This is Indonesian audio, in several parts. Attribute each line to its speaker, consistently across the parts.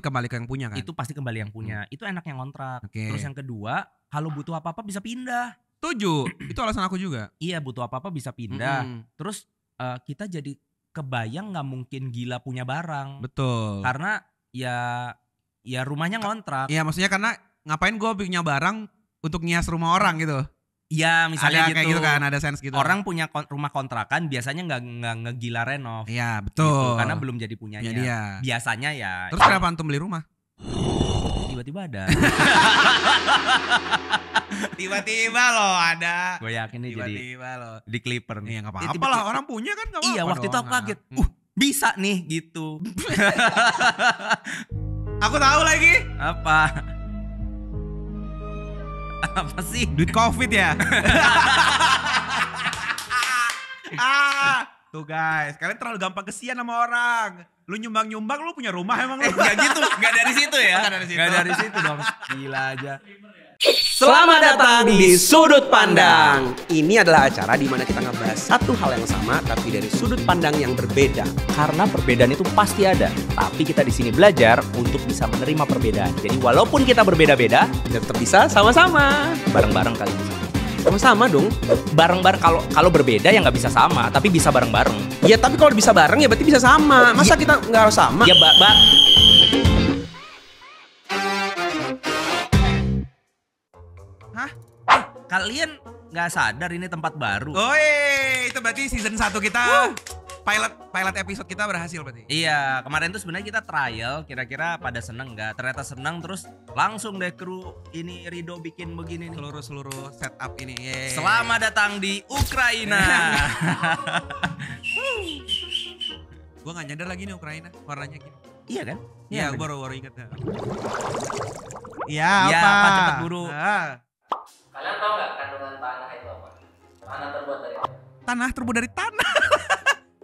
Speaker 1: kembali ke yang punya kan?
Speaker 2: Itu pasti kembali yang punya. Itu enaknya ngontrak.
Speaker 1: Oke.
Speaker 2: Terus yang kedua, kalau butuh apa-apa bisa pindah.
Speaker 1: Setuju. Itu alasan aku juga.
Speaker 2: Iya, butuh apa-apa bisa pindah. Terus kita jadi kebayang nggak mungkin gila punya barang.
Speaker 1: Betul.
Speaker 2: Karena ya rumahnya ngontrak.
Speaker 1: Iya, maksudnya karena ngapain gue punya barang untuk ngias rumah orang gitu.
Speaker 2: Iya, misalnya
Speaker 1: ada
Speaker 2: gitu.
Speaker 1: Kayak gitu kan, ada sense gitu.
Speaker 2: Orang punya rumah kontrakan biasanya nggak ngegila renov.
Speaker 1: Iya, betul.
Speaker 2: Gitu, karena belum jadi punyanya.
Speaker 1: Ya, dia.
Speaker 2: Biasanya ya.
Speaker 1: Terus kenapa antum beli rumah?
Speaker 2: Tiba-tiba ada.
Speaker 1: Tiba-tiba loh ada.
Speaker 2: Gue yakin nih jadi
Speaker 1: Tiba-tiba loh.
Speaker 2: di Clipper nih.
Speaker 1: Iya, nggak apa-apa lah, orang punya kan nggak apa-apa.
Speaker 2: Iya, waktu itu aku
Speaker 1: dong.
Speaker 2: kaget. Bisa nih gitu.
Speaker 1: Aku tahu lagi.
Speaker 2: Apa? Apa sih?
Speaker 1: Duit COVID ya. Tuh guys, kalian terlalu gampang kesian sama orang. Lu nyumbang-nyumbang, lu punya rumah emang lu?
Speaker 2: Gak gitu, gak dari situ ya.
Speaker 1: Gak dari situ.
Speaker 2: Gak dari situ dong. Gila aja.
Speaker 3: Selamat datang di Sudut Pandang. Ini adalah acara di mana kita ngebahas satu hal yang sama tapi dari sudut pandang yang berbeda.
Speaker 4: Karena perbedaan itu pasti ada, tapi kita di sini belajar untuk bisa menerima perbedaan. Jadi walaupun kita berbeda-beda,
Speaker 3: Dan tetap bisa sama-sama.
Speaker 4: bareng-bareng kali ini.
Speaker 3: Sama-sama dong.
Speaker 4: Bareng-bareng kalau berbeda ya nggak bisa sama, tapi bisa bareng-bareng.
Speaker 3: Ya tapi kalau bisa bareng ya berarti bisa sama. Masa kita nggak harus sama?
Speaker 4: Ya
Speaker 1: Hah?
Speaker 2: Kalian gak sadar ini tempat baru?
Speaker 1: Oh itu berarti season 1 kita. Pilot episode kita berhasil berarti.
Speaker 2: Iya, kemarin tuh sebenarnya kita trial, kira-kira pada seneng nggak? Ternyata seneng, terus langsung deh kru ini Rido bikin begini nih.
Speaker 1: Seluruh setup ini. Yeay.
Speaker 2: Selamat datang di Ukraina.
Speaker 1: Gue gak nyadar lagi nih Ukraina warnanya gini.
Speaker 2: Iya kan?
Speaker 1: Iya,
Speaker 2: bener.
Speaker 1: baru ingat. Iya,
Speaker 2: Iya,
Speaker 1: apa?
Speaker 2: apa cepet buru.
Speaker 5: Kalian tahu nggak kandungan tanah itu apa? Tanah terbuat dari apa?
Speaker 1: Tanah terbuat dari tanah.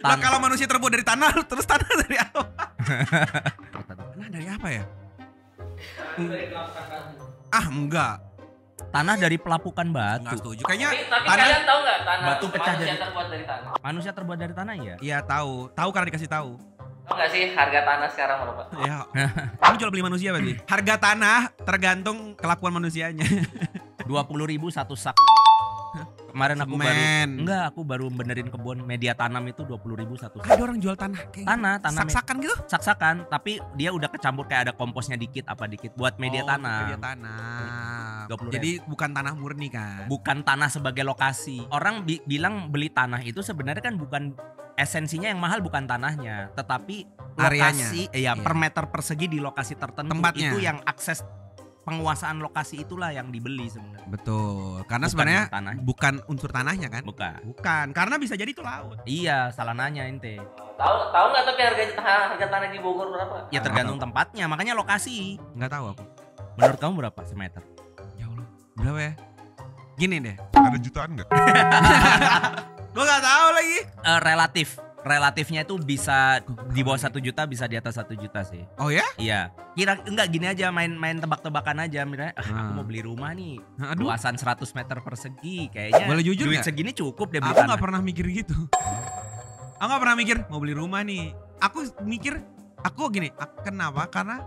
Speaker 2: Tanah.
Speaker 1: Nah, kalau manusia terbuat dari tanah, terus tanah dari apa? Tanah dari apa ya?
Speaker 5: Dari pelapukan batu.
Speaker 1: Enggak.
Speaker 2: Tanah dari pelapukan
Speaker 1: Enggak
Speaker 2: batu.
Speaker 1: setuju. Kayaknya
Speaker 5: Tapi
Speaker 1: tanah.
Speaker 5: kalian tahu nggak tanah
Speaker 2: Batu pecah
Speaker 5: manusia
Speaker 2: jadi-
Speaker 5: terbuat dari tanah?
Speaker 2: Manusia terbuat dari tanah ya?
Speaker 1: Iya tahu. Tahu karena dikasih tahu.
Speaker 5: Tahu nggak sih harga tanah sekarang berapa?
Speaker 1: Ya. Kamu jual beli manusia berarti? Harga tanah tergantung kelakuan manusianya.
Speaker 2: 20.000 satu sak. Kemarin aku
Speaker 1: Semen.
Speaker 2: aku baru benerin kebun media tanam itu 20.000 satu sak.
Speaker 1: Ada orang jual tanah kayak
Speaker 2: Tanah
Speaker 1: sak-sakan gitu?
Speaker 2: sak-sakan, tapi dia udah kecampur kayak ada komposnya dikit apa dikit buat media tanam.
Speaker 1: Media tanah.
Speaker 2: 20.000.
Speaker 1: Jadi bukan tanah murni kan?
Speaker 2: Bukan tanah sebagai lokasi. Orang bilang beli tanah itu sebenarnya kan bukan esensinya yang mahal, bukan tanahnya, tetapi
Speaker 1: Areanya.
Speaker 2: lokasi,
Speaker 1: Iya.
Speaker 2: per meter persegi di lokasi tertentu.
Speaker 1: Tempatnya.
Speaker 2: Itu yang akses penguasaan lokasi itulah yang dibeli sebenarnya.
Speaker 1: Betul. Karena
Speaker 2: Bukan
Speaker 1: sebenarnya
Speaker 2: tanah.
Speaker 1: bukan unsur tanahnya kan?
Speaker 2: Bukan.
Speaker 1: Karena bisa jadi itu laut.
Speaker 2: Iya, salah nanya ente.
Speaker 5: Tahu nggak tapi harga tanah di Bogor berapa?
Speaker 2: Ya tergantung tempatnya, makanya lokasi.
Speaker 1: Nggak tahu aku.
Speaker 2: Menurut kamu berapa semeter?
Speaker 1: Ya Allah. Berapa ya? Gini deh.
Speaker 6: Ada jutaan nggak?
Speaker 1: Gue nggak tahu lagi.
Speaker 2: Relatifnya itu bisa di bawah 1 juta, bisa di atas 1 juta sih.
Speaker 1: Oh ya?
Speaker 2: Iya. Enggak gini aja, main tebak-tebakan aja. Misalnya, aku mau beli rumah nih,
Speaker 1: Aduh.
Speaker 2: luasan 100 meter persegi. Kayaknya
Speaker 1: Boleh jujur
Speaker 2: duit
Speaker 1: nggak?
Speaker 2: segini cukup deh beli
Speaker 1: Aku
Speaker 2: tanah.
Speaker 1: nggak pernah mikir gitu. Aku nggak pernah mikir mau beli rumah nih. Aku mikir, aku gini. Kenapa? Karena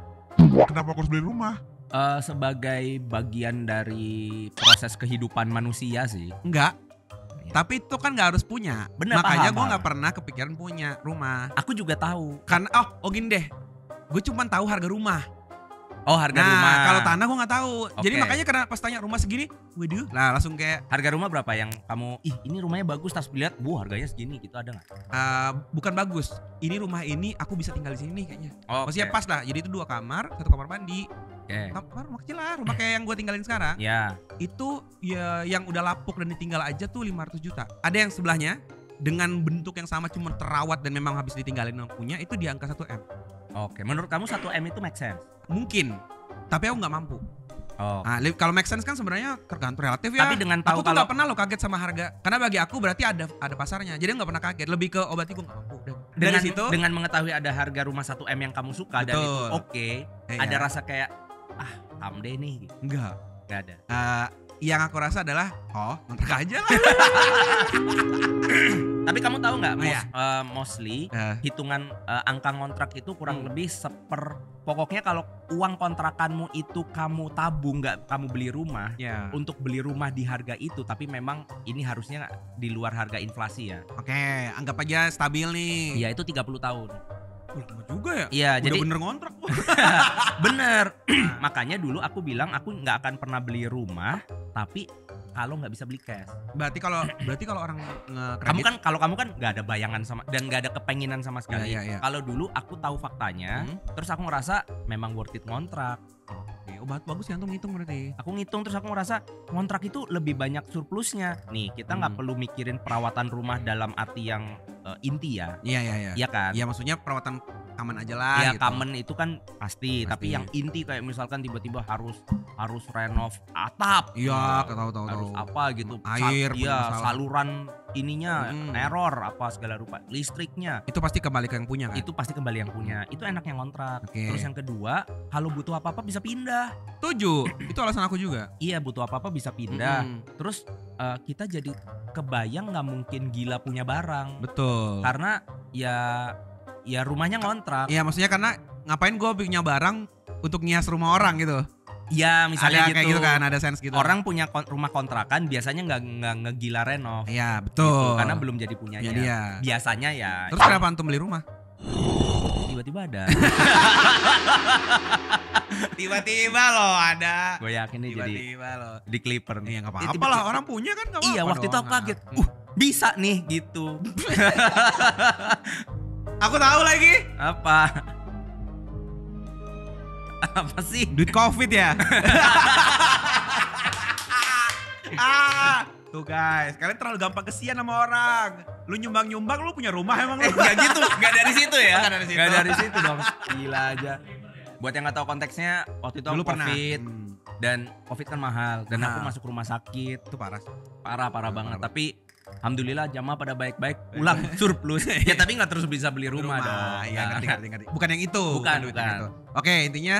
Speaker 6: Kenapa aku harus beli rumah?
Speaker 2: Sebagai bagian dari proses kehidupan manusia sih.
Speaker 1: enggak.
Speaker 2: Iya.
Speaker 1: Tapi itu kan nggak harus punya.
Speaker 2: Bener,
Speaker 1: Makanya
Speaker 2: paham,
Speaker 1: gue
Speaker 2: paham.
Speaker 1: nggak pernah kepikiran punya rumah.
Speaker 2: Aku juga tahu.
Speaker 1: Karena gini deh. Gue cuma tahu harga rumah.
Speaker 2: Oh, harga
Speaker 1: Nah,
Speaker 2: rumah.
Speaker 1: kalau tanah gue nggak tahu. Jadi
Speaker 2: Oke.
Speaker 1: makanya karena pas tanya rumah segini, waduh, lah langsung kayak
Speaker 2: Harga rumah berapa yang kamu, ini rumahnya bagus, tas lihat, harganya segini gitu, ada nggak?
Speaker 1: bukan bagus. Ini rumah ini aku bisa tinggal di sini kayaknya.
Speaker 2: Oh,
Speaker 1: Maksudnya pas lah. Jadi itu 2 kamar, 1 kamar mandi.
Speaker 2: Oke.
Speaker 1: Kamar rumah kecil lah, rumah kayak yang gue tinggalin sekarang.
Speaker 2: Ya.
Speaker 1: Itu ya yang udah lapuk dan ditinggal aja tuh 500 juta. Ada yang sebelahnya dengan bentuk yang sama cuma terawat dan memang habis ditinggalin yang punya itu di angka 1 M.
Speaker 2: Oke, menurut kamu 1 M itu make sense?
Speaker 1: Mungkin. Tapi aku nggak mampu.
Speaker 2: Oh.
Speaker 1: Nah, kalau make sense kan sebenarnya tergantung relatif ya.
Speaker 2: Tapi dengan tahu
Speaker 1: aku tuh
Speaker 2: kalau
Speaker 1: nggak pernah lo kaget sama harga. Karena bagi aku berarti ada pasarnya. Jadi nggak pernah kaget. Lebih ke berarti gue nggak mampu. Dari situ
Speaker 2: dengan mengetahui ada harga rumah 1 M yang kamu suka dan
Speaker 1: Betul.
Speaker 2: itu oke, ada
Speaker 1: Iya.
Speaker 2: rasa kayak someday nih gitu.
Speaker 1: enggak.
Speaker 2: Gak ada.
Speaker 1: Yang aku rasa adalah ngontrak aja lah.
Speaker 2: Tapi kamu tahu nggak,
Speaker 1: Oh, iya.
Speaker 2: mostly
Speaker 1: Eh.
Speaker 2: hitungan angka kontrak itu kurang lebih pokoknya kalau uang kontrakanmu itu kamu tabung, nggak kamu beli rumah,
Speaker 1: Ya.
Speaker 2: untuk beli rumah di harga itu, tapi memang ini harusnya di luar harga inflasi ya.
Speaker 1: Oke, anggap aja stabil nih.
Speaker 2: Iya, itu 30 tahun.
Speaker 1: Lama juga ya.
Speaker 2: Iya,
Speaker 1: Udah
Speaker 2: jadi
Speaker 1: bener ngontrak.
Speaker 2: bener. Makanya dulu aku bilang aku nggak akan pernah beli rumah, tapi kalau nggak bisa beli cash.
Speaker 1: Berarti kalau orang
Speaker 2: Kamu
Speaker 1: ngekredit,
Speaker 2: kan kalau kamu kan nggak ada bayangan sama dan nggak ada kepenginan sama sekali.
Speaker 1: Iya, iya.
Speaker 2: Kalau dulu aku tahu faktanya, terus aku ngerasa memang worth it ngontrak.
Speaker 1: Oke, oh, bagus ya, antum ngitung berarti.
Speaker 2: Aku ngitung terus aku ngerasa ngontrak itu lebih banyak surplusnya. Nih kita nggak perlu mikirin perawatan rumah dalam arti yang inti ya,
Speaker 1: Iya, iya, iya.
Speaker 2: iya kan?
Speaker 1: Ya maksudnya perawatan aman aja lah
Speaker 2: Ya
Speaker 1: gitu.
Speaker 2: common itu kan pasti, tapi
Speaker 1: Pasti.
Speaker 2: yang inti kayak misalkan tiba-tiba harus renov atap,
Speaker 1: Iya, tahu
Speaker 2: harus apa gitu,
Speaker 1: Air, punya
Speaker 2: iya,
Speaker 1: masalah.
Speaker 2: saluran ininya
Speaker 1: Hmm.
Speaker 2: error apa segala rupa, listriknya
Speaker 1: Itu pasti kembali ke yang punya kan?
Speaker 2: itu pasti kembali yang punya. Itu enaknya ngontrak.
Speaker 1: Oke.
Speaker 2: Terus yang kedua, kalau butuh apa-apa bisa pindah.
Speaker 1: Setuju. Itu alasan aku juga.
Speaker 2: Iya, butuh apa-apa bisa pindah.
Speaker 1: Mm-mm.
Speaker 2: Terus kita jadi kebayang nggak mungkin gila punya barang,
Speaker 1: Betul.
Speaker 2: karena ya rumahnya ngontrak.
Speaker 1: Iya, maksudnya karena ngapain gue punya barang untuk ngias rumah orang gitu.
Speaker 2: Ya misalnya
Speaker 1: Ada kayak gitu kan, ada sense gitu.
Speaker 2: Orang punya rumah kontrakan biasanya nggak ngegila renov,
Speaker 1: Iya,
Speaker 2: gitu,
Speaker 1: betul.
Speaker 2: karena belum jadi punyanya.
Speaker 1: Ya dia.
Speaker 2: Biasanya ya.
Speaker 1: Terus kenapa antum beli rumah?
Speaker 2: Tiba-tiba ada.
Speaker 1: Tiba-tiba loh ada.
Speaker 2: Gue yakin nih jadi
Speaker 1: Tiba-tiba loh.
Speaker 2: di clipper nih.
Speaker 1: Iya, enggak
Speaker 2: Tiba-tiba-
Speaker 1: apa-apa lah, orang punya kan enggak apa-apa.
Speaker 2: Iya, waktu itu
Speaker 1: dong.
Speaker 2: aku kaget. Bisa nih gitu.
Speaker 1: Aku tahu lagi.
Speaker 2: Apa? Apa sih?
Speaker 1: Duit Covid ya. Tuh guys, kalian terlalu gampang kesian sama orang. Lu nyumbang-nyumbang, lu punya rumah emang lu.
Speaker 2: Gak gitu, gak dari situ ya.
Speaker 1: Nggak dari situ.
Speaker 2: Gak dari situ dong. Gila aja. Buat yang gak tahu konteksnya, waktu itu
Speaker 1: Dulu
Speaker 2: aku
Speaker 1: pernah.
Speaker 2: COVID. Dan COVID kan mahal. Dan aku
Speaker 1: Mahal.
Speaker 2: masuk rumah sakit.
Speaker 1: Itu parah.
Speaker 2: Parah banget.
Speaker 1: Parah.
Speaker 2: Tapi alhamdulillah jamaah pada baik-baik. Pulang surplus. Ya tapi gak terus bisa beli rumah dong.
Speaker 1: Iya, ngerti. Bukan yang itu.
Speaker 2: Bukan,
Speaker 1: duit
Speaker 2: bukan.
Speaker 1: yang itu. Oke, intinya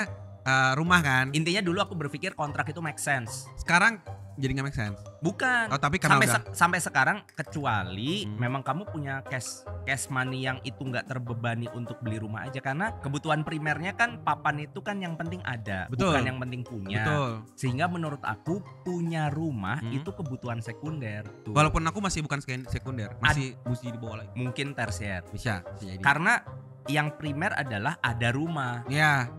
Speaker 1: rumah kan.
Speaker 2: Intinya dulu aku berpikir kontrak itu make sense.
Speaker 1: Sekarang jadi nggak make sense.
Speaker 2: Bukan.
Speaker 1: Oh, tapi karena
Speaker 2: sampai sekarang kecuali
Speaker 1: Hmm.
Speaker 2: memang kamu punya cash money yang itu nggak terbebani untuk beli rumah aja, karena kebutuhan primernya kan papan itu kan yang penting ada,
Speaker 1: Betul.
Speaker 2: bukan yang penting punya.
Speaker 1: Betul.
Speaker 2: Sehingga menurut aku punya rumah
Speaker 1: Hmm.
Speaker 2: itu kebutuhan sekunder. Tuh.
Speaker 1: Walaupun aku masih bukan sekunder, masih mesti dibawa lagi.
Speaker 2: Mungkin tersier.
Speaker 1: Bisa jadi.
Speaker 2: Karena yang primer adalah ada rumah.
Speaker 1: Ya,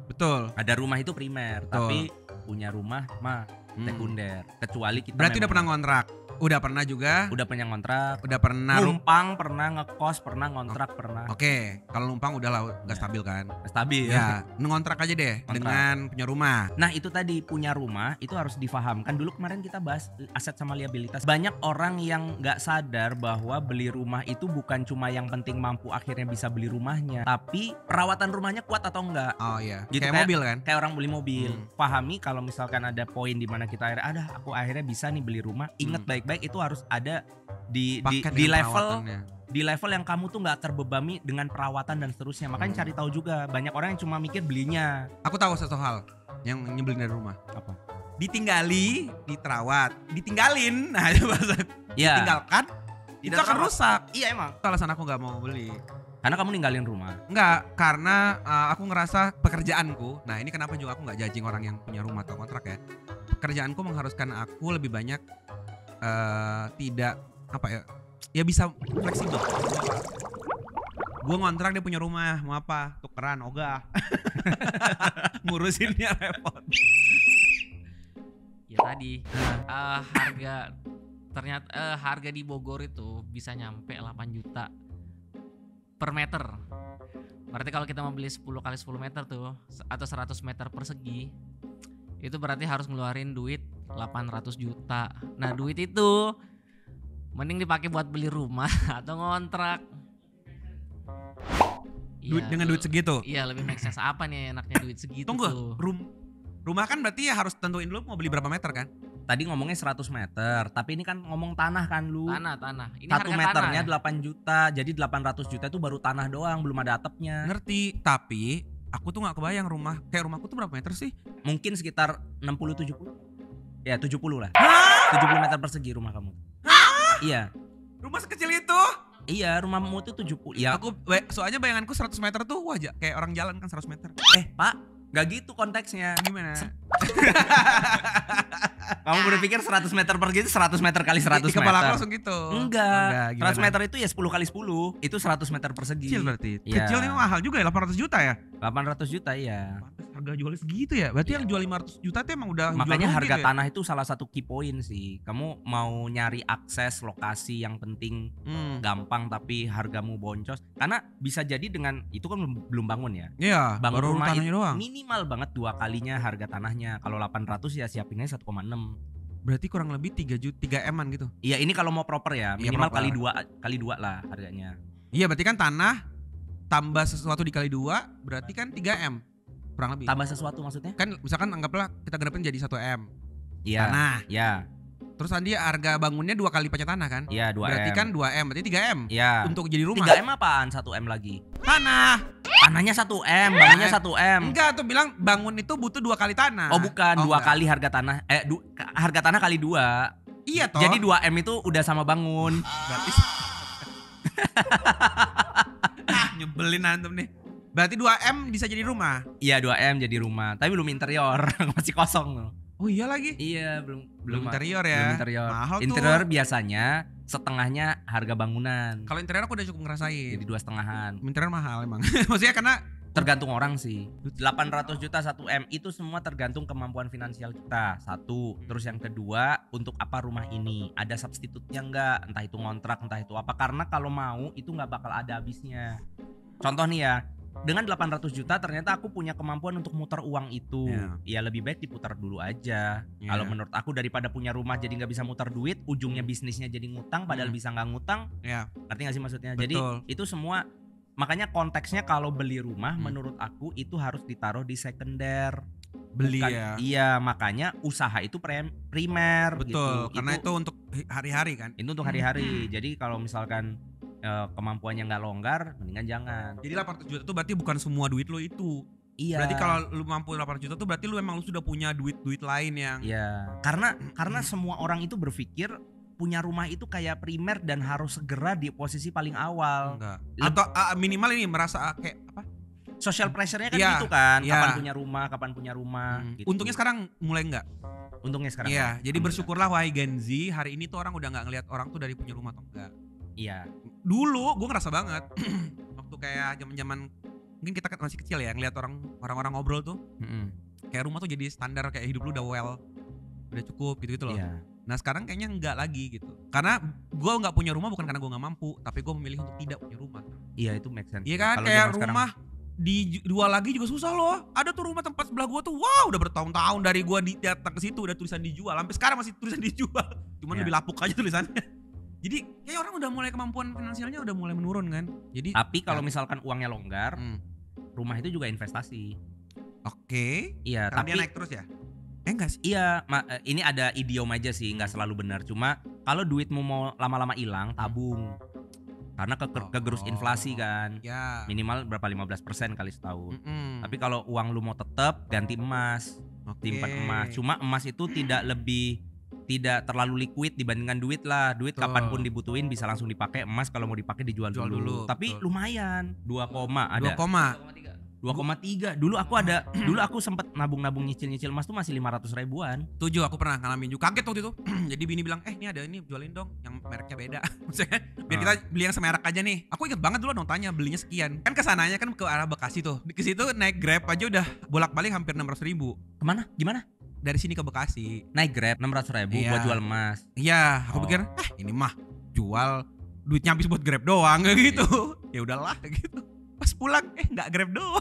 Speaker 1: betul.
Speaker 2: Ada rumah itu primer,
Speaker 1: Betul.
Speaker 2: tapi punya rumah mah
Speaker 1: Hmm.
Speaker 2: sekunder. Kecuali kita
Speaker 1: Berarti udah
Speaker 2: memang
Speaker 1: pernah ngontrak. Udah pernah juga.
Speaker 2: udah punya kontrak,
Speaker 1: Udah pernah.
Speaker 2: numpang pernah, ngekos pernah, ngontrak pernah.
Speaker 1: Oke, kalau numpang udah lah nggak stabil kan.
Speaker 2: Stabil.
Speaker 1: Ya, ngontrak aja deh
Speaker 2: Ngontrak.
Speaker 1: dengan punya rumah.
Speaker 2: Nah itu tadi, punya rumah itu harus difahamkan. Dulu kemarin kita bahas aset sama liabilitas. Banyak orang yang nggak sadar bahwa beli rumah itu bukan cuma yang penting mampu akhirnya bisa beli rumahnya, tapi perawatan rumahnya kuat atau enggak.
Speaker 1: Oh iya,
Speaker 2: Gitu,
Speaker 1: kayak
Speaker 2: kayak-
Speaker 1: mobil kan.
Speaker 2: Kayak orang beli mobil.
Speaker 1: Hmm.
Speaker 2: Pahami kalau misalkan ada poin di mana kita aku akhirnya bisa nih beli rumah. Ingat
Speaker 1: Hmm.
Speaker 2: baik-baik itu harus ada di
Speaker 1: Paket
Speaker 2: di
Speaker 1: dengan
Speaker 2: level
Speaker 1: perawatannya.
Speaker 2: di level yang kamu tuh nggak terbebani dengan perawatan dan seterusnya. Makanya cari tahu juga. Banyak orang yang cuma mikir belinya.
Speaker 1: Aku tahu satu hal yang nyebelin dari rumah.
Speaker 2: Apa?
Speaker 1: Ditinggali, diterawat, ditinggalin. Nah, itu bahasa
Speaker 2: Ya.
Speaker 1: tinggalkan. Itu
Speaker 2: Tidak
Speaker 1: akan
Speaker 2: terawat.
Speaker 1: rusak.
Speaker 2: Iya emang.
Speaker 1: Itu alasan aku nggak mau beli.
Speaker 2: Karena kamu ninggalin rumah.
Speaker 1: Enggak, karena aku ngerasa pekerjaanku. Nah, ini kenapa juga aku nggak judging orang yang punya rumah atau kontrak ya. Pekerjaanku mengharuskan aku lebih banyak tidak apa ya? Ya bisa fleksibel. Gue ngontrak, dia punya rumah, mau apa? Tukeran, ogah. Ngurusinnya repot.
Speaker 5: Ya tadi harga di Bogor itu bisa nyampe 8 juta per meter. Berarti kalau kita mau beli 10 kali 10 meter tuh atau 100 meter persegi, itu berarti harus ngeluarin duit 800 juta. Nah, duit itu mending dipakai buat beli rumah atau ngontrak.
Speaker 1: Dengan duit segitu.
Speaker 5: Iya, lebih make sense. Apa nih enaknya duit segitu
Speaker 1: Tunggu,
Speaker 5: tuh?
Speaker 1: rumah kan berarti ya harus tentuin dulu mau beli berapa meter kan?
Speaker 2: Tadi ngomongnya 100 meter, tapi ini kan ngomong tanah kan lu.
Speaker 5: Tanah. Ini
Speaker 2: 1
Speaker 5: harga
Speaker 2: meternya
Speaker 5: tanah.
Speaker 2: 8 juta, jadi 800 juta itu baru tanah doang, belum ada atapnya.
Speaker 1: Ngerti, tapi aku tuh nggak kebayang rumah kayak rumahku tuh berapa meter sih?
Speaker 2: Mungkin sekitar 60-70. Ya 70 lah. 70 meter persegi rumah kamu. Iya.
Speaker 1: Rumah sekecil itu.
Speaker 2: Iya, rumahmu tuh 70. Ya,
Speaker 1: Soalnya bayanganku 100 meter tuh wajah kayak orang jalan kan 100 meter.
Speaker 2: Pak, nggak gitu konteksnya.
Speaker 1: Gimana?
Speaker 2: Kamu berpikir 100 meter persegi itu 100 meter kali 100
Speaker 1: Di
Speaker 2: meter.
Speaker 1: kepala aku langsung gitu.
Speaker 2: Enggak.
Speaker 1: Gimana?
Speaker 2: 100 meter itu ya 10 kali 10. Itu 100 meter persegi.
Speaker 1: Kecil berarti.
Speaker 2: Iya.
Speaker 1: Kecil ini mahal juga ya 800 juta ya.
Speaker 2: 800 juta ya.
Speaker 1: Pantes harga jualnya segitu ya. Berarti
Speaker 2: Iya.
Speaker 1: yang jual 500 juta tuh emang udah
Speaker 2: Makanya
Speaker 1: jual rugi
Speaker 2: harga
Speaker 1: tuh ya?
Speaker 2: tanah itu salah satu key point sih. Kamu mau nyari akses lokasi yang penting gampang tapi hargamu boncos. Karena bisa jadi dengan itu kan belum bangun ya.
Speaker 1: Iya,
Speaker 2: Bangun
Speaker 1: baru
Speaker 2: rumah
Speaker 1: tanahnya
Speaker 2: itu
Speaker 1: doang.
Speaker 2: minimal banget 2 kalinya harga tanahnya. Kalau 800 ya siapinnya 1,6.
Speaker 1: Berarti kurang lebih 3 M-an gitu.
Speaker 2: Iya, ini kalau mau proper ya,
Speaker 1: Iya,
Speaker 2: minimal
Speaker 1: proper.
Speaker 2: kali dua lah harganya.
Speaker 1: Iya, berarti kan tanah tambah sesuatu dikali 2 berarti kan 3 M. Kurang lebih.
Speaker 2: Tambah sesuatu maksudnya?
Speaker 1: Kan misalkan anggaplah kita genepin jadi 1 M.
Speaker 2: Iya.
Speaker 1: Tanah.
Speaker 2: Iya.
Speaker 1: Terus nanti harga bangunnya 2 kali pajak tanah kan?
Speaker 2: Iya, 2
Speaker 1: Berarti
Speaker 2: M.
Speaker 1: kan 2 M, berarti 3 M.
Speaker 2: Iya.
Speaker 1: Untuk jadi rumah.
Speaker 2: 3 M apaan? 1 M lagi.
Speaker 1: Tanah.
Speaker 2: Tanahnya 1 M, bangunnya 1 M.
Speaker 1: Enggak, tuh bilang bangun itu butuh 2 kali tanah.
Speaker 2: Oh bukan, 2
Speaker 1: enggak.
Speaker 2: kali harga tanah. Harga tanah kali 2.
Speaker 1: Iya toh.
Speaker 2: Jadi 2 M itu udah sama bangun.
Speaker 1: Berarti nyebelin antum nih. Berarti 2 M bisa jadi rumah.
Speaker 2: Iya, 2 M jadi rumah, tapi belum interior, masih kosong loh.
Speaker 1: Oh iya lagi.
Speaker 2: Iya,
Speaker 1: Belum interior ya.
Speaker 2: Belum interior.
Speaker 1: Mahal tuh.
Speaker 2: Interior biasanya setengahnya harga bangunan.
Speaker 1: Kalau interior aku udah cukup ngerasain.
Speaker 2: Jadi 2,5-an.
Speaker 1: Interior mahal emang. Maksudnya karena
Speaker 2: Tergantung orang sih. 800 juta 1 M itu semua tergantung kemampuan finansial kita. Satu. Terus yang kedua, untuk apa rumah ini? Ada substitutnya enggak? Entah itu ngontrak, entah itu apa. Karena kalau mau itu nggak bakal ada habisnya. Contoh nih ya, dengan 800 juta ternyata aku punya kemampuan untuk muter uang itu. Ya lebih baik diputar dulu aja. Kalau menurut aku daripada punya rumah jadi nggak bisa muter duit, ujungnya bisnisnya jadi ngutang padahal bisa nggak ngutang.
Speaker 1: ya,
Speaker 2: Ngerti gak sih maksudnya?
Speaker 1: Betul.
Speaker 2: Jadi itu semua, makanya konteksnya kalau beli rumah menurut aku itu harus ditaruh di sekunder.
Speaker 1: beli
Speaker 2: Bukan-
Speaker 1: ya.
Speaker 2: Iya, makanya usaha itu primer.
Speaker 1: Betul,
Speaker 2: gitu.
Speaker 1: karena itu untuk hari-hari kan.
Speaker 2: itu untuk hari-hari. Jadi kalau misalkan kemampuannya nggak longgar, mendingan jangan.
Speaker 1: Jadi 800 juta tuh berarti bukan semua duit lo itu.
Speaker 2: Iya.
Speaker 1: Berarti kalau lu mampu 800 juta tuh berarti lu emang lu sudah punya duit-duit lain yang
Speaker 2: Iya, karena semua orang itu berpikir punya rumah itu kayak primer dan harus segera di posisi paling awal.
Speaker 1: enggak. Atau minimal ini merasa kayak apa?
Speaker 2: Social pressure-nya kan
Speaker 1: Iya,
Speaker 2: gitu kan.
Speaker 1: iya.
Speaker 2: Kapan punya rumah. Gitu.
Speaker 1: Untungnya sekarang mulai enggak.
Speaker 2: Untungnya sekarang.
Speaker 1: Iya, jadi
Speaker 2: Alhamdulillah.
Speaker 1: bersyukurlah wahai Gen Z, hari ini tuh orang udah nggak ngelihat orang tuh dari punya rumah atau enggak.
Speaker 2: Iya.
Speaker 1: Dulu gue ngerasa banget waktu kayak zaman-zaman mungkin kita kan masih kecil ya ngelihat orang-orang ngobrol tuh kayak rumah tuh jadi standar kayak hidup lu udah udah cukup gitu-gitu loh.
Speaker 2: Iya.
Speaker 1: Nah sekarang kayaknya enggak lagi gitu. Karena gue nggak punya rumah bukan karena gue nggak mampu, tapi gue memilih untuk tidak punya rumah.
Speaker 2: Iya, itu make sense.
Speaker 1: Iya kan,
Speaker 2: Kalau
Speaker 1: kayak
Speaker 2: zaman sekarang-
Speaker 1: rumah dijual lagi juga susah loh. Ada tuh rumah tempat sebelah gue tuh, wow udah bertahun-tahun dari gue datang ke situ udah tulisan dijual, sampai sekarang masih tulisan dijual. Cuman
Speaker 2: Iya.
Speaker 1: lebih lapuk aja tulisannya. Jadi kayak orang udah mulai kemampuan finansialnya udah mulai menurun kan. Jadi
Speaker 2: Tapi kalau misalkan uangnya longgar,
Speaker 1: Hmm.
Speaker 2: rumah itu juga investasi.
Speaker 1: Oke.
Speaker 2: Iya,
Speaker 1: Karena
Speaker 2: tapi
Speaker 1: dia naik terus ya? Enggak sih.
Speaker 2: iya, ini ada idiom aja sih, nggak selalu benar. Cuma kalau duitmu mau lama-lama hilang, tabung. Karena kegerus inflasi kan.
Speaker 1: Ya.
Speaker 2: Minimal berapa 15% kali setahun.
Speaker 1: Mm-mm.
Speaker 2: Tapi kalau uang lu mau tetap, ganti emas,
Speaker 1: Oke.
Speaker 2: simpan emas. Cuma emas itu tidak terlalu liquid dibandingkan duit lah. Duit
Speaker 1: Betul.
Speaker 2: kapanpun dibutuhin bisa langsung dipakai. Emas kalau mau dipakai dijual
Speaker 1: Jual
Speaker 2: dulu.
Speaker 1: dulu,
Speaker 2: Tapi
Speaker 1: betul.
Speaker 2: lumayan, 2, ada 2,3. Dulu aku sempet nabung nyicil emas tuh masih 500 ribuan.
Speaker 1: 7 aku pernah ngalamin juga, kaget waktu itu. Jadi bini bilang, ini ada ini jualin dong yang mereknya beda. Maksudnya biar kita beli yang semerek aja nih. Aku inget banget dulu dong tanya belinya sekian. Kan kesananya kan ke arah Bekasi tuh. Ke situ naik Grab aja udah bolak-balik hampir 600 ribu.
Speaker 2: Kemana? Gimana?
Speaker 1: Dari sini ke Bekasi.
Speaker 2: Naik Grab 600 ribu
Speaker 1: Iya.
Speaker 2: buat jual emas.
Speaker 1: Iya, aku
Speaker 2: Oh.
Speaker 1: pikir, ini mah jual duitnya habis buat Grab doang kayak gitu. Ya udahlah gitu. Pas pulang nggak Grab doang.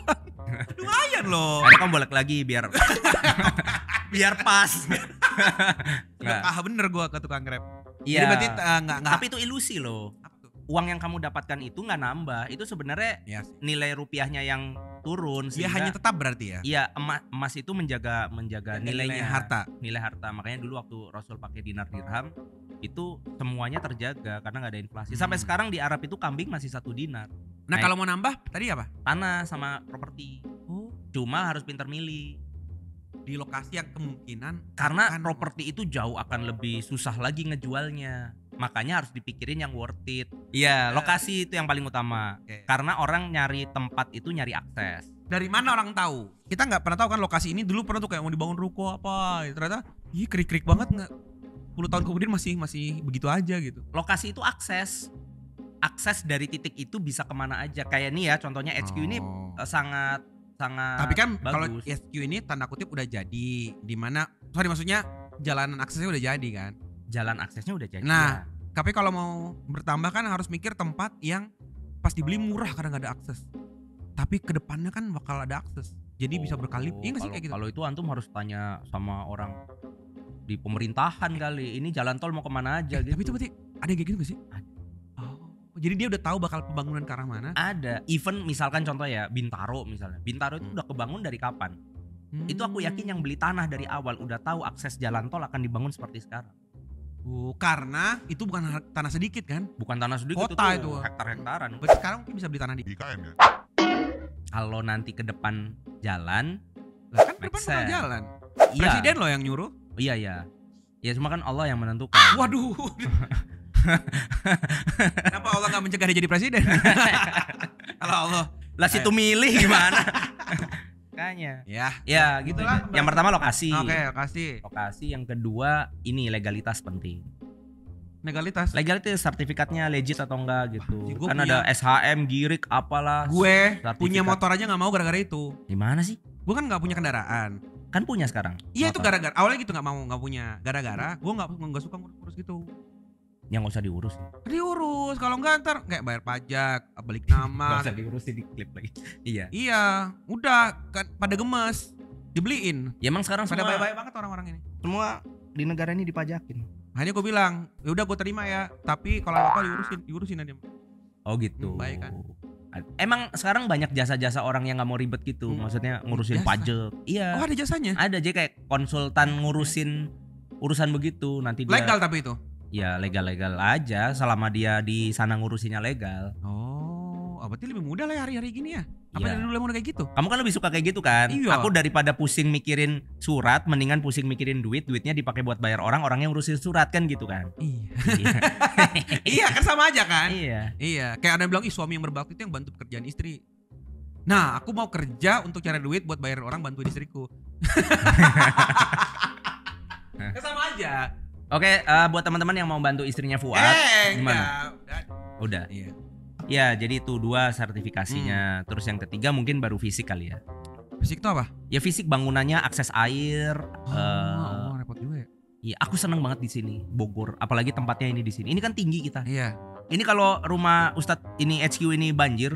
Speaker 1: Lumayan loh.
Speaker 2: Karena kamu bolak lagi biar biar pas. Nggak.
Speaker 1: Bener gua ke tukang Grab.
Speaker 2: Iya.
Speaker 1: Jadi berarti nggak
Speaker 2: Tapi itu ilusi loh.
Speaker 1: apa tuh?
Speaker 2: Uang yang kamu dapatkan itu nggak nambah. Itu sebenarnya
Speaker 1: Ya sih.
Speaker 2: nilai rupiahnya yang turun.
Speaker 1: Dia
Speaker 2: sehingga-
Speaker 1: hanya tetap berarti ya.
Speaker 2: Iya, emas itu menjaga nilainya,
Speaker 1: harta.
Speaker 2: nilai harta. Makanya dulu waktu Rasul pakai dinar dirham itu semuanya terjaga karena nggak ada inflasi. Sampai sekarang di Arab itu kambing masih 1 dinar.
Speaker 1: Nah,
Speaker 2: Naik.
Speaker 1: kalau mau nambah tadi apa?
Speaker 2: Tanah sama properti.
Speaker 1: Oh,
Speaker 2: Cuma harus pintar milih.
Speaker 1: di lokasi yang kemungkinan
Speaker 2: Karena
Speaker 1: akan-
Speaker 2: properti itu jauh akan lebih susah lagi ngejualnya. Makanya harus dipikirin yang worth it. Iya, lokasi itu yang paling utama.
Speaker 1: Oke.
Speaker 2: Karena orang nyari tempat itu nyari akses.
Speaker 1: Dari mana orang tahu? Kita nggak pernah tahu kan lokasi ini dulu pernah tuh kayak mau dibangun ruko apa, ternyata krik-krik banget, nggak 10 tahun kemudian masih begitu aja gitu.
Speaker 2: Lokasi itu akses dari titik itu bisa kemana aja. Kayak nih ya, contohnya HQ ini
Speaker 1: Oh.
Speaker 2: sangat
Speaker 1: Tapi kan kalau
Speaker 2: bagus.
Speaker 1: SQ ini tanda kutip udah jadi, di mana maksudnya jalanan aksesnya udah jadi kan.
Speaker 2: Jalan aksesnya udah jadi.
Speaker 1: Nah,
Speaker 2: ya.
Speaker 1: tapi kalau mau bertambah kan harus mikir tempat yang pas dibeli murah karena nggak ada akses. Tapi kedepannya kan bakal ada akses, jadi bisa berkali. Iya nggak sih kayak gitu?
Speaker 2: Kalau itu antum harus tanya sama orang di pemerintahan kali. Ini jalan tol mau kemana aja gitu.
Speaker 1: Tapi itu berarti ada yang kayak gitu nggak sih? Oh, jadi dia udah tahu bakal pembangunan ke arah mana?
Speaker 2: Ada. Even misalkan contoh ya Bintaro misalnya. Bintaro itu udah kebangun dari kapan? Itu aku yakin yang beli tanah dari awal udah tahu akses jalan tol akan dibangun seperti sekarang.
Speaker 1: Karena itu bukan tanah sedikit kan?
Speaker 2: Bukan tanah sedikit,
Speaker 1: Kota
Speaker 2: itu
Speaker 1: itu.
Speaker 2: hektar-hektaran.
Speaker 1: Berarti sekarang mungkin bisa beli tanah di.
Speaker 6: Di IKN ya.
Speaker 2: Kalau nanti ke depan jalan,
Speaker 1: Lah kan
Speaker 2: Make
Speaker 1: depan bakal
Speaker 2: sense.
Speaker 1: jalan.
Speaker 2: iya.
Speaker 1: Presiden loh yang nyuruh.
Speaker 2: Iya ya. Ya cuma kan Allah yang menentukan.
Speaker 1: Waduh. Kenapa Allah nggak mencegah dia jadi presiden? Kalau Allah.
Speaker 2: Lah situ milih gimana? Makanya.
Speaker 1: Ya.
Speaker 2: Ya gitu
Speaker 1: Itulah
Speaker 2: lah. Yang pertama lokasi.
Speaker 1: Oke, kasih.
Speaker 2: Lokasi, yang kedua ini legalitas penting.
Speaker 1: Legalitas.
Speaker 2: Legalitas sertifikatnya legit atau enggak gitu.
Speaker 1: Anjing, gua
Speaker 2: Kan
Speaker 1: punya-
Speaker 2: ada SHM, girik, apalah.
Speaker 1: Gue
Speaker 2: sertifikat.
Speaker 1: punya motor aja nggak mau gara-gara itu.
Speaker 2: Gimana sih?
Speaker 1: Gue kan nggak punya kendaraan.
Speaker 2: Kan punya sekarang.
Speaker 1: Iya itu
Speaker 2: motor.
Speaker 1: gara-gara awalnya gitu nggak punya. Gara-gara gue nggak suka ngurus gitu.
Speaker 2: Yang nggak usah diurus.
Speaker 1: Diurus kalau nggak ntar kayak bayar pajak, balik nama.
Speaker 2: Nggak usah diurus di klip lagi. Iya.
Speaker 1: Iya, udah kan pada gemes, dibeliin.
Speaker 2: Ya emang sekarang
Speaker 1: Pada
Speaker 2: semua,
Speaker 1: baik-baik banget orang-orang ini.
Speaker 2: semua di negara ini dipajakin.
Speaker 1: Hanya gue bilang, ya udah gue terima ya, tapi kalau apa diurusin aja.
Speaker 2: Oh gitu.
Speaker 1: Baik kan.
Speaker 2: Emang sekarang banyak jasa-jasa orang yang nggak mau ribet gitu. Maksudnya ngurusin
Speaker 1: Jasa?
Speaker 2: pajak. Iya.
Speaker 1: Oh ada jasanya.
Speaker 2: Ada aja kayak konsultan ngurusin urusan begitu. Nanti dia
Speaker 1: Legal tapi itu.
Speaker 2: ya legal-legal aja selama dia di sana ngurusinnya legal.
Speaker 1: Oh, berarti lebih mudah lah ya hari-hari gini ya. Apa
Speaker 2: Iya.
Speaker 1: dari dulu emang udah kayak gitu?
Speaker 2: Kamu kan lebih suka kayak gitu kan?
Speaker 1: Iya.
Speaker 2: Aku daripada pusing mikirin surat, mendingan pusing mikirin duitnya dipakai buat bayar orang yang ngurusin surat kan gitu kan?
Speaker 1: Iya.
Speaker 2: Iya.
Speaker 1: Iya kan sama aja kan?
Speaker 2: Iya.
Speaker 1: Iya, kayak ada yang bilang ih suami yang berbakti itu yang bantu pekerjaan istri. Nah, aku mau kerja untuk cari duit buat bayar orang bantuin istriku. Kan sama aja.
Speaker 2: Oke, buat teman-teman yang mau bantu istrinya Fuad, gimana?
Speaker 1: enggak.
Speaker 2: Udah.
Speaker 1: Iya.
Speaker 2: Ya, jadi itu 2 sertifikasinya. Terus yang ketiga mungkin baru fisik kali ya.
Speaker 1: Fisik itu apa?
Speaker 2: Ya fisik bangunannya, akses air.
Speaker 1: Repot juga ya.
Speaker 2: Iya, aku seneng banget di sini, Bogor. Apalagi tempatnya ini di sini. Ini kan tinggi kita.
Speaker 1: Iya.
Speaker 2: Ini kalau rumah Ustadz ini HQ ini banjir,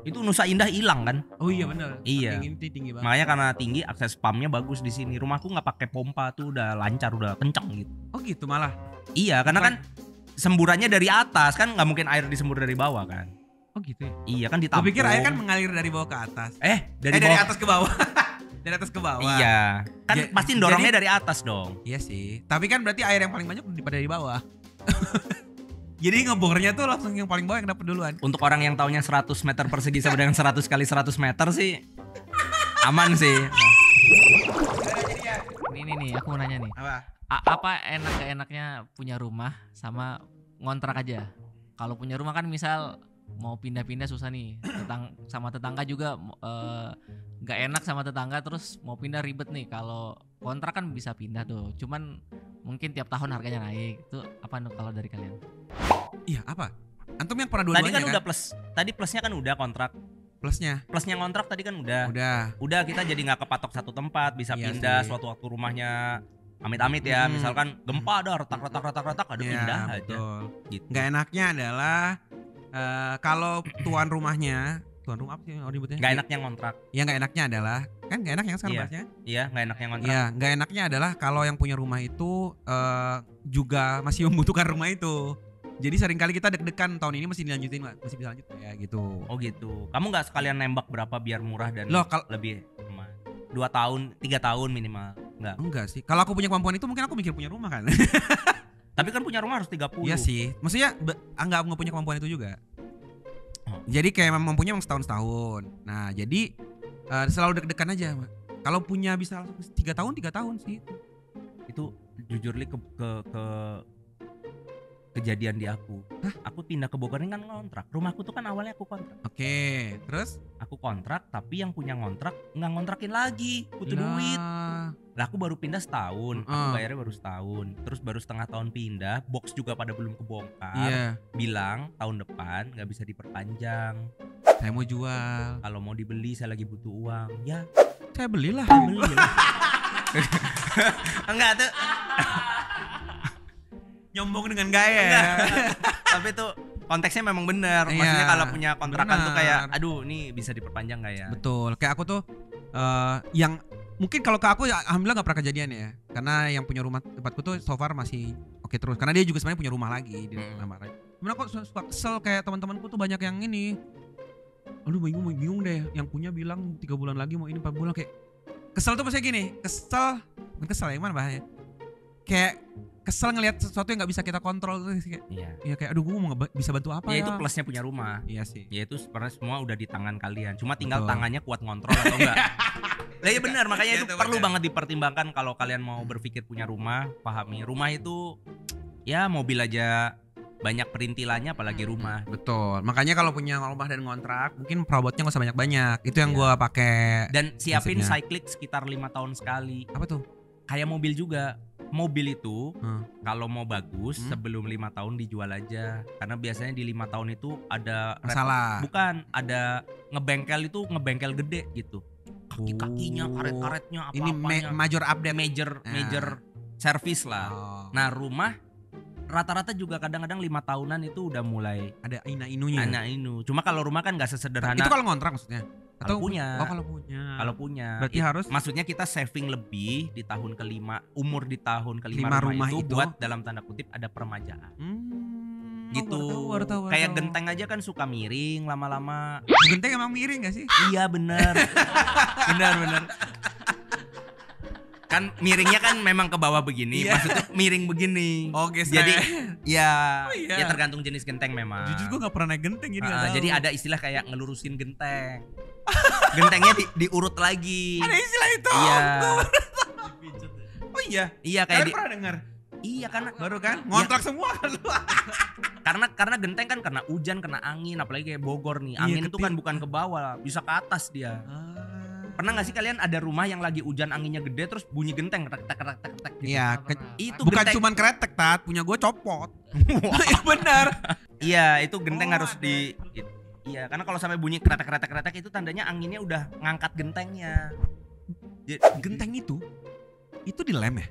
Speaker 2: itu Nusa Indah hilang kan?
Speaker 1: Oh iya benar.
Speaker 2: Iya.
Speaker 1: Tinggi banget.
Speaker 2: Makanya karena tinggi, akses pumpnya bagus di sini. Rumahku nggak pakai pompa tuh udah lancar, udah kencang gitu.
Speaker 1: Oh gitu malah.
Speaker 2: Iya, karena kan semburannya dari atas kan, nggak mungkin air disembur dari bawah kan?
Speaker 1: Oh gitu ya.
Speaker 2: Iya kan
Speaker 1: Gue
Speaker 2: ditampung.
Speaker 1: pikir air kan mengalir dari bawah ke atas.
Speaker 2: dari
Speaker 1: Dari
Speaker 2: bawah.
Speaker 1: atas ke bawah. Dari atas ke bawah.
Speaker 2: Iya, kan
Speaker 1: Ja-
Speaker 2: pasti dorongnya dari atas dong.
Speaker 1: Iya sih. Tapi kan berarti air yang paling banyak daripada di bawah. Jadi ngebornya tuh langsung yang paling bawah yang dapat duluan.
Speaker 2: Untuk orang yang taunya 100 meter persegi sama dengan 100 kali 100 meter sih aman sih.
Speaker 5: Nih, aku mau nanya nih.
Speaker 1: Apa?
Speaker 5: Apa enak gak enaknya punya rumah sama ngontrak aja? Kalau punya rumah kan misal mau pindah-pindah susah nih, sama tetangga juga nggak enak sama tetangga, terus mau pindah ribet nih. Kalau kontrak kan bisa pindah tuh, cuman mungkin tiap tahun harganya naik. Itu apa kalau dari kalian?
Speaker 1: Iya apa? Antum yang pernah
Speaker 2: Tadi
Speaker 1: dua-duanya
Speaker 2: kan udah plus. Tadi plusnya kan udah kontrak.
Speaker 1: plusnya.
Speaker 2: Plusnya ngontrak tadi kan udah.
Speaker 1: Udah.
Speaker 2: Kita jadi nggak kepatok satu tempat, bisa
Speaker 1: Iya
Speaker 2: pindah
Speaker 1: sih.
Speaker 2: suatu waktu rumahnya amit-amit ya. Misalkan gempa ada retak ada
Speaker 1: Iya,
Speaker 2: pindah aja.
Speaker 1: betul.
Speaker 2: Gitu.
Speaker 1: Nggak enaknya adalah kalau tuan rumah apa sih nyebutnya?
Speaker 2: Nggak enaknya ngontrak.
Speaker 1: Ya nggak enaknya adalah kan nggak enaknya sekarang
Speaker 2: Iya.
Speaker 1: bahasnya.
Speaker 2: Iya, nggak enaknya ngontrak.
Speaker 1: Iya, nggak enaknya adalah kalau yang punya rumah itu juga masih membutuhkan rumah itu. Jadi seringkali kita deg-degan tahun ini masih dilanjutin, masih bisa lanjut ya gitu.
Speaker 2: Oh gitu. Kamu nggak sekalian nembak berapa biar murah dan
Speaker 1: Loh,
Speaker 2: lebih aman? 2 tahun, 3 tahun minimal. Nggak.
Speaker 1: Enggak sih. Kalau aku punya kemampuan itu mungkin aku mikir punya rumah kan.
Speaker 2: Tapi kan punya rumah harus 30.
Speaker 1: Iya sih. Maksudnya nggak punya kemampuan itu juga.
Speaker 2: Oh.
Speaker 1: Jadi kayak mempunyai emang setahun. Nah, jadi selalu deg-degan aja. Kalau punya bisa langsung 3 tahun sih.
Speaker 2: Itu jujur li ke kejadian di aku. Aku pindah ke Bogor ini kan ngontrak. Rumahku tuh kan awalnya aku kontrak.
Speaker 1: Oke, terus?
Speaker 2: Aku kontrak, tapi yang punya ngontrak nggak ngontrakin lagi, butuh duit. Lah aku baru pindah setahun, aku bayarnya baru setahun. Terus baru setengah tahun pindah, box juga pada belum kebongkar.
Speaker 1: Iya.
Speaker 2: Bilang tahun depan nggak bisa diperpanjang.
Speaker 1: Saya mau jual.
Speaker 2: Kalau mau dibeli saya lagi butuh uang. Ya,
Speaker 1: Saya belilah.
Speaker 2: saya beli lah. Enggak tuh.
Speaker 1: Nyombong dengan gaya.
Speaker 2: Tapi tuh konteksnya memang benar.
Speaker 1: Iya,
Speaker 2: Maksudnya kalau punya kontrakan tuh kayak,
Speaker 1: benar.
Speaker 2: aduh ini bisa diperpanjang nggak ya?
Speaker 1: Betul. Kayak aku tuh yang mungkin kalau ke aku ya, alhamdulillah nggak pernah kejadian ya. Karena yang punya rumah tempatku tuh so far masih oke terus. Karena dia juga sebenarnya punya rumah lagi di rumah lagi. Cuman aku suka kesel kayak teman-temanku tuh banyak yang ini. Aduh bingung deh. Yang punya bilang 3 bulan lagi mau ini 4 bulan kayak kesel tuh maksudnya gini. Bukan kesel yang mana bahasanya? Kayak kesel ngelihat sesuatu yang nggak bisa kita kontrol tuh kayak.
Speaker 2: Iya.
Speaker 1: Ya kayak aduh gue mau bisa bantu apa
Speaker 2: Ya
Speaker 1: ya?
Speaker 2: itu plusnya punya rumah.
Speaker 1: Iya sih.
Speaker 2: Ya itu sebenarnya semua udah di tangan kalian. Cuma tinggal
Speaker 1: Betul.
Speaker 2: tangannya kuat ngontrol atau enggak. Lah ya benar, makanya
Speaker 1: Ya,
Speaker 2: itu
Speaker 1: itu
Speaker 2: perlu
Speaker 1: benar.
Speaker 2: banget dipertimbangkan kalau kalian mau berpikir punya rumah. Pahami, rumah itu ya mobil aja banyak perintilannya apalagi rumah.
Speaker 1: Betul. Makanya kalau punya rumah dan ngontrak, mungkin perabotnya nggak usah banyak-banyak. Itu yang
Speaker 2: Iya.
Speaker 1: gua pakai.
Speaker 2: Dan siapin
Speaker 1: Prinsipnya.
Speaker 2: cyclic sekitar 5 tahun sekali.
Speaker 1: Apa tuh?
Speaker 2: Kayak mobil juga. Mobil itu kalau mau bagus
Speaker 1: Hmm.
Speaker 2: sebelum 5 tahun dijual aja. Karena biasanya di 5 tahun itu ada
Speaker 1: Masalah.
Speaker 2: bukan, ada ngebengkel gede gitu. Kaki-kakinya,
Speaker 1: Oh.
Speaker 2: karet-karetnya,
Speaker 1: Ini
Speaker 2: apa-apanya.
Speaker 1: major update.
Speaker 2: major service lah.
Speaker 1: Oh.
Speaker 2: Nah, rumah rata-rata juga kadang-kadang 5 tahunan itu udah mulai
Speaker 1: Ada ina-inunya.
Speaker 2: anak inu. Cuma kalau rumah kan nggak sesederhana.
Speaker 1: Itu kalau ngontrak maksudnya?
Speaker 2: Kalau punya.
Speaker 1: Oh, kalau punya.
Speaker 2: Kalau punya.
Speaker 1: Berarti harus
Speaker 2: Maksudnya kita saving lebih di tahun kelima, umur di tahun kelima
Speaker 1: Lima
Speaker 2: rumah,
Speaker 1: rumah
Speaker 2: itu
Speaker 1: itu.
Speaker 2: buat dalam tanda kutip ada permajaan. Gitu.
Speaker 1: Baru tahu.
Speaker 2: Kayak genteng aja kan suka miring lama-lama.
Speaker 1: Genteng emang miring gak sih?
Speaker 2: Iya bener. bener. Kan miringnya kan memang ke bawah begini,
Speaker 1: Iya.
Speaker 2: maksudnya miring begini.
Speaker 1: Oke,
Speaker 2: Jadi ya,
Speaker 1: Oh, iya.
Speaker 2: ya tergantung jenis genteng memang.
Speaker 1: Jujur gue gak pernah naik genteng jadi nggak tahu.
Speaker 2: Jadi ada istilah kayak ngelurusin genteng. Gentengnya diurut lagi.
Speaker 1: Ada istilah itu.
Speaker 2: Iya.
Speaker 1: Oh iya.
Speaker 2: Iya kayak
Speaker 1: Kalian
Speaker 2: di,
Speaker 1: pernah dengar?
Speaker 2: iya karena
Speaker 1: Baru kan? Ngontrak semua kan lu.
Speaker 2: karena genteng kan kena hujan, kena angin, apalagi kayak Bogor nih.
Speaker 1: Iya,
Speaker 2: Angin itu kan
Speaker 1: ketik.
Speaker 2: bukan ke bawah, bisa ke atas dia. Pernah nggak sih kalian ada rumah yang lagi hujan anginnya gede terus bunyi genteng tek gitu?
Speaker 1: Iya,
Speaker 2: Itu
Speaker 1: bukan
Speaker 2: genteng.
Speaker 1: cuman kretek tat, punya gue copot. Iya benar.
Speaker 2: Iya, itu genteng
Speaker 1: Oh,
Speaker 2: harus
Speaker 1: ada.
Speaker 2: Iya, karena kalau sampai bunyi kretek itu tandanya anginnya udah ngangkat gentengnya.
Speaker 1: Genteng itu dilem ya?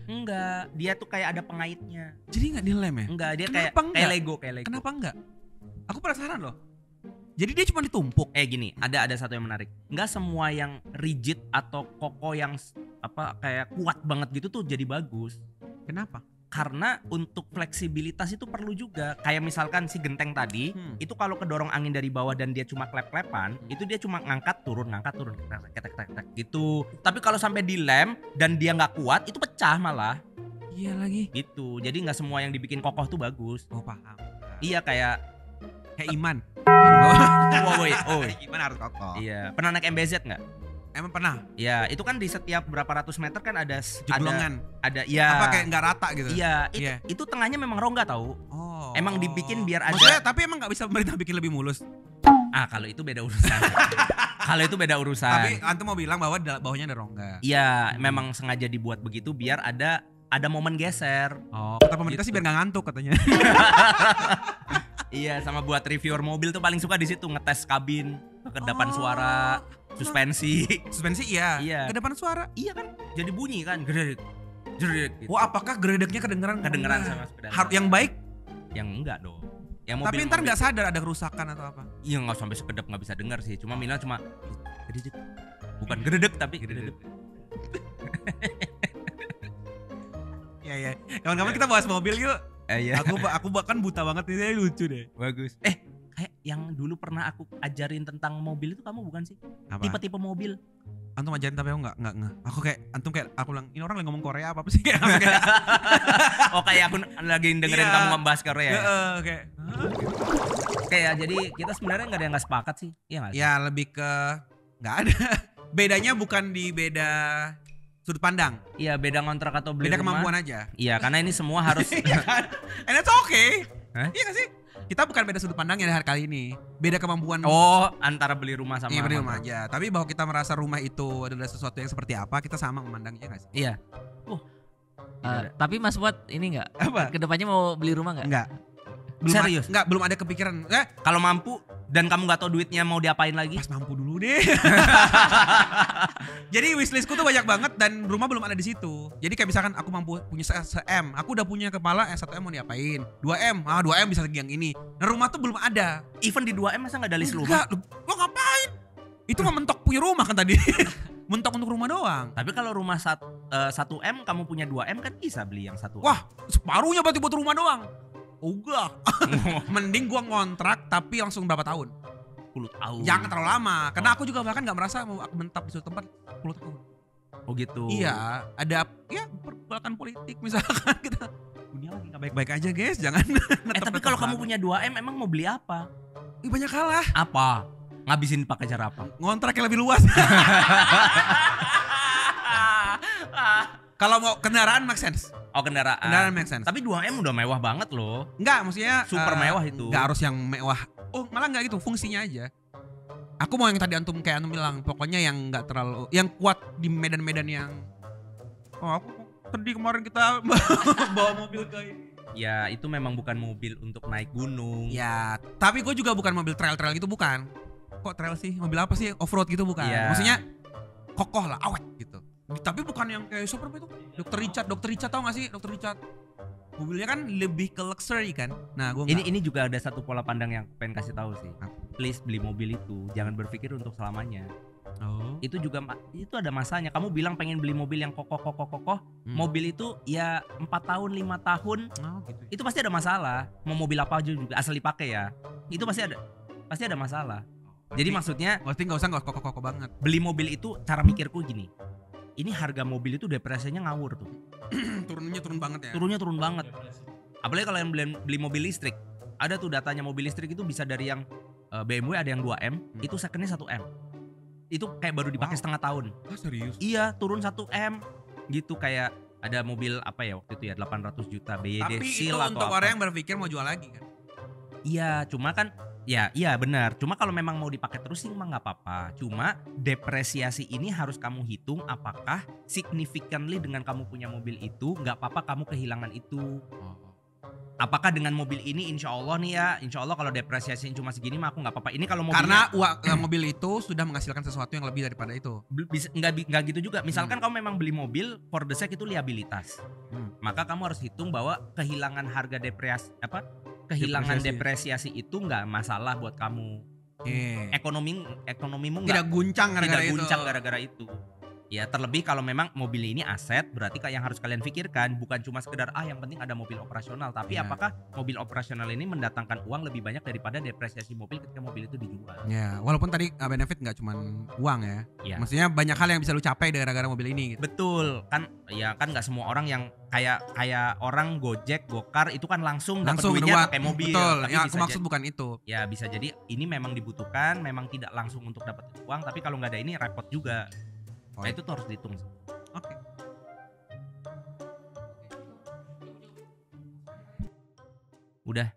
Speaker 2: Enggak, dia tuh kayak ada pengaitnya.
Speaker 1: Jadi nggak dilem ya?
Speaker 2: Enggak, dia
Speaker 1: Kenapa
Speaker 2: kayak
Speaker 1: enggak?
Speaker 2: Lego.
Speaker 1: Kenapa enggak? Aku penasaran loh. Jadi dia cuma ditumpuk.
Speaker 2: Gini, ada satu yang menarik. Enggak semua yang rigid atau kokoh yang kayak kuat banget gitu tuh jadi bagus.
Speaker 1: Kenapa?
Speaker 2: Karena untuk fleksibilitas itu perlu juga. Kayak misalkan si genteng tadi, itu kalau kedorong angin dari bawah dan dia cuma klep-klepan, itu dia cuma ngangkat turun, ketek gitu. Tapi kalau sampai dilem dan dia nggak kuat, itu pecah malah.
Speaker 1: Iya lagi.
Speaker 2: Gitu. Jadi nggak semua yang dibikin kokoh tuh bagus.
Speaker 1: Oh paham.
Speaker 2: Iya kayak
Speaker 1: Iman.
Speaker 2: Woi.
Speaker 1: Iman harus kokoh.
Speaker 2: Iya, pernah naik MBZ nggak?
Speaker 1: Emang pernah?
Speaker 2: Ya, itu kan di setiap berapa ratus meter kan ada
Speaker 1: Jeglongan.
Speaker 2: ada ya.
Speaker 1: Apa kayak nggak rata gitu?
Speaker 2: Iya,
Speaker 1: Iya.
Speaker 2: itu tengahnya memang rongga tahu.
Speaker 1: Oh.
Speaker 2: Emang dibikin biar ada.
Speaker 1: Maksudnya tapi emang nggak bisa pemerintah bikin lebih mulus.
Speaker 2: Kalau itu beda urusan. Kalau itu beda urusan.
Speaker 1: Tapi antum mau bilang bahwa bawahnya ada rongga.
Speaker 2: Iya, memang sengaja dibuat begitu biar ada momen geser.
Speaker 1: Oh, kata pemerintah
Speaker 2: Gitu.
Speaker 1: sih biar nggak ngantuk katanya.
Speaker 2: Iya, sama buat reviewer mobil tuh paling suka di situ ngetes kabin, kekedapan suara, suspensi.
Speaker 1: Suspensi iya.
Speaker 2: Iya.
Speaker 1: Kedepan suara.
Speaker 2: Iya kan, jadi bunyi kan, jerit gitu.
Speaker 1: Wah, apakah geredeknya kedengeran?
Speaker 2: Kedengeran sama sepeda.
Speaker 1: Yang baik,
Speaker 2: Yang enggak dong. Yang
Speaker 1: tapi ntar nggak sadar ada kerusakan atau apa?
Speaker 2: Iya, nggak sampai sekedap nggak bisa dengar sih. Cuma minimal cuma gededek. Bukan gededek tapi gededek.
Speaker 1: Iya. Kawan-kawan kita bahas mobil yuk.
Speaker 2: Iya.
Speaker 1: Aku bahkan buta banget ini lucu deh.
Speaker 2: Bagus. Kayak yang dulu pernah aku ajarin tentang mobil itu kamu bukan sih?
Speaker 1: Apa?
Speaker 2: Tipe-tipe mobil.
Speaker 1: Antum ajarin tapi aku nggak ngeh. Aku kayak aku bilang ini orang lagi ngomong Korea apa sih? Kayak
Speaker 2: Kayak aku lagi dengerin
Speaker 1: Iya.
Speaker 2: kamu membahas Korea. Ya?
Speaker 1: kayak.
Speaker 2: Kayak jadi kita sebenarnya nggak ada yang nggak sepakat sih. Iya nggak sih?
Speaker 1: Ya lebih ke nggak ada. Bedanya bukan di beda sudut pandang.
Speaker 2: Iya, beda ngontrak atau beli
Speaker 1: Beda
Speaker 2: rumah.
Speaker 1: kemampuan aja.
Speaker 2: Iya, karena ini semua harus
Speaker 1: Iya kan? And it's okay.
Speaker 2: Hah?
Speaker 1: Iya gak sih? Kita bukan beda sudut pandang ya hari kali ini. Beda kemampuan.
Speaker 2: Oh, antara beli rumah sama
Speaker 1: iya beli rumah
Speaker 2: ngontrak.
Speaker 1: aja. Tapi bahwa kita merasa rumah itu adalah sesuatu yang seperti apa, kita sama memandangnya gak sih?
Speaker 2: Iya.
Speaker 5: Tapi Mas Fuad ini enggak?
Speaker 1: Apa?
Speaker 5: Kedepannya mau beli rumah enggak?
Speaker 1: Enggak.
Speaker 2: Serius?
Speaker 1: Enggak, belum ada kepikiran.
Speaker 2: Kalau mampu dan kamu nggak tahu duitnya mau diapain lagi?
Speaker 1: Pas mampu dulu deh. Jadi wishlistku tuh banyak banget dan rumah belum ada di situ. Jadi kayak misalkan aku mampu punya se-M, aku udah punya kepala 1M mau diapain? 2M, 2M bisa segi yang ini. Nah rumah tuh belum ada.
Speaker 2: Even di 2M masa nggak ada list rumah?
Speaker 1: Enggak, lo ngapain? Itu mah mentok punya rumah kan tadi. Mentok untuk rumah doang.
Speaker 2: Tapi kalau rumah 1M kamu punya 2M kan bisa beli yang 1M.
Speaker 1: Wah, separuhnya berarti buat rumah doang. Enggak. Mending gua ngontrak tapi langsung berapa tahun?
Speaker 2: 10 tahun.
Speaker 1: Jangan terlalu lama. Karena aku juga bahkan gak merasa mau aku menetap di suatu tempat 10 tahun.
Speaker 2: Oh gitu.
Speaker 1: Iya, ada ya pergolakan politik misalkan kita. Dunia lagi gak baik-baik aja guys, jangan.
Speaker 2: Tapi kalau kamu punya 2M emang mau beli apa?
Speaker 1: banyak kalah.
Speaker 2: Apa? Ngabisin pakai cara apa?
Speaker 1: Ngontrak yang lebih luas. Kalau mau kendaraan make sense.
Speaker 2: Oh kendaraan.
Speaker 1: Kendaraan make sense.
Speaker 2: Tapi 2M udah mewah banget loh.
Speaker 1: Enggak, maksudnya
Speaker 2: Super mewah itu.
Speaker 1: Enggak harus yang mewah. Oh, malah enggak gitu, fungsinya aja. Aku mau yang tadi antum kayak antum bilang, pokoknya yang enggak terlalu yang kuat di medan-medan yang aku sedih kemarin kita bawa mobil ke ini.
Speaker 2: Ya itu memang bukan mobil untuk naik gunung.
Speaker 1: Ya, tapi gue juga bukan mobil trail-trail gitu bukan. Kok trail sih? Mobil apa sih? Off-road gitu bukan.
Speaker 2: Iya.
Speaker 1: Maksudnya kokoh lah, awet gitu. Tapi bukan yang kayak siapa itu? Dr. Richard tau gak sih? Dr. Richard. Mobilnya kan lebih ke luxury kan. Nah, gue
Speaker 2: Ini juga ada satu pola pandang yang pengen kasih tahu sih. Please beli mobil itu jangan berpikir untuk selamanya.
Speaker 1: Oh.
Speaker 2: Itu juga itu ada masanya. Kamu bilang pengen beli mobil yang kokoh. Mobil itu ya 4 tahun 5 tahun
Speaker 1: Oh, gitu.
Speaker 2: itu pasti ada masalah. Mau mobil apa aja juga asal dipakai ya. Itu pasti ada masalah. Jadi maksudnya
Speaker 1: Berarti gak usah kokoh-kokoh banget.
Speaker 2: beli mobil itu cara mikirku gini. Ini harga mobil itu depresinya ngawur tuh.
Speaker 1: Turunnya turun banget ya.
Speaker 2: Turunnya turun banget. Apalagi kalau yang beli mobil listrik. Ada tuh datanya mobil listrik itu bisa dari yang BMW ada yang 2M, itu secondnya 1M. Itu kayak baru dipakai setengah tahun.
Speaker 1: Ah, serius?
Speaker 2: Iya, turun 1M. Gitu kayak ada mobil apa ya waktu itu ya 800 juta BYD
Speaker 1: Tapi
Speaker 2: Seal
Speaker 1: itu
Speaker 2: atau
Speaker 1: untuk
Speaker 2: apa.
Speaker 1: orang yang berpikir mau jual lagi kan.
Speaker 2: Iya, cuma kan iya benar. Cuma kalau memang mau dipakai terus sih mah nggak apa-apa. Cuma depresiasi ini harus kamu hitung apakah significantly dengan kamu punya mobil itu nggak apa-apa kamu kehilangan itu. Apakah dengan mobil ini insya Allah nih ya, insya Allah kalau depresiasinya cuma segini mah aku nggak apa-apa. Ini kalau mobilnya
Speaker 1: Karena mobil itu sudah menghasilkan sesuatu yang lebih daripada itu.
Speaker 2: bisa nggak gitu juga. Misalkan kamu memang beli mobil for the sake itu liabilitas, maka kamu harus hitung bahwa kehilangan harga kehilangan depresiasi itu nggak masalah buat kamu. Ekonomimu
Speaker 1: Tidak guncang gara-gara
Speaker 2: tidak
Speaker 1: itu.
Speaker 2: guncang gara-gara itu. Ya terlebih kalau memang mobil ini aset, berarti yang harus kalian pikirkan bukan cuma sekedar yang penting ada mobil operasional, tapi
Speaker 1: Ya.
Speaker 2: apakah mobil operasional ini mendatangkan uang lebih banyak daripada depresiasi mobil ketika mobil itu dijual.
Speaker 1: Ya, walaupun tadi benefit nggak cuma uang ya.
Speaker 2: Ya.
Speaker 1: Maksudnya banyak hal yang bisa lu capai gara-gara mobil ini gitu.
Speaker 2: Betul, kan nggak semua orang yang kayak orang Gojek, Gokar itu kan langsung dapat duitnya
Speaker 1: uang.
Speaker 2: pakai mobil.
Speaker 1: Betul,
Speaker 2: Tapi
Speaker 1: yang
Speaker 2: bisa
Speaker 1: aku maksud bukan itu.
Speaker 2: ya bisa jadi ini memang dibutuhkan, memang tidak langsung untuk dapat uang, tapi kalau nggak ada ini repot juga. Nah itu tuh harus dihitung.
Speaker 1: Oke.
Speaker 2: Udah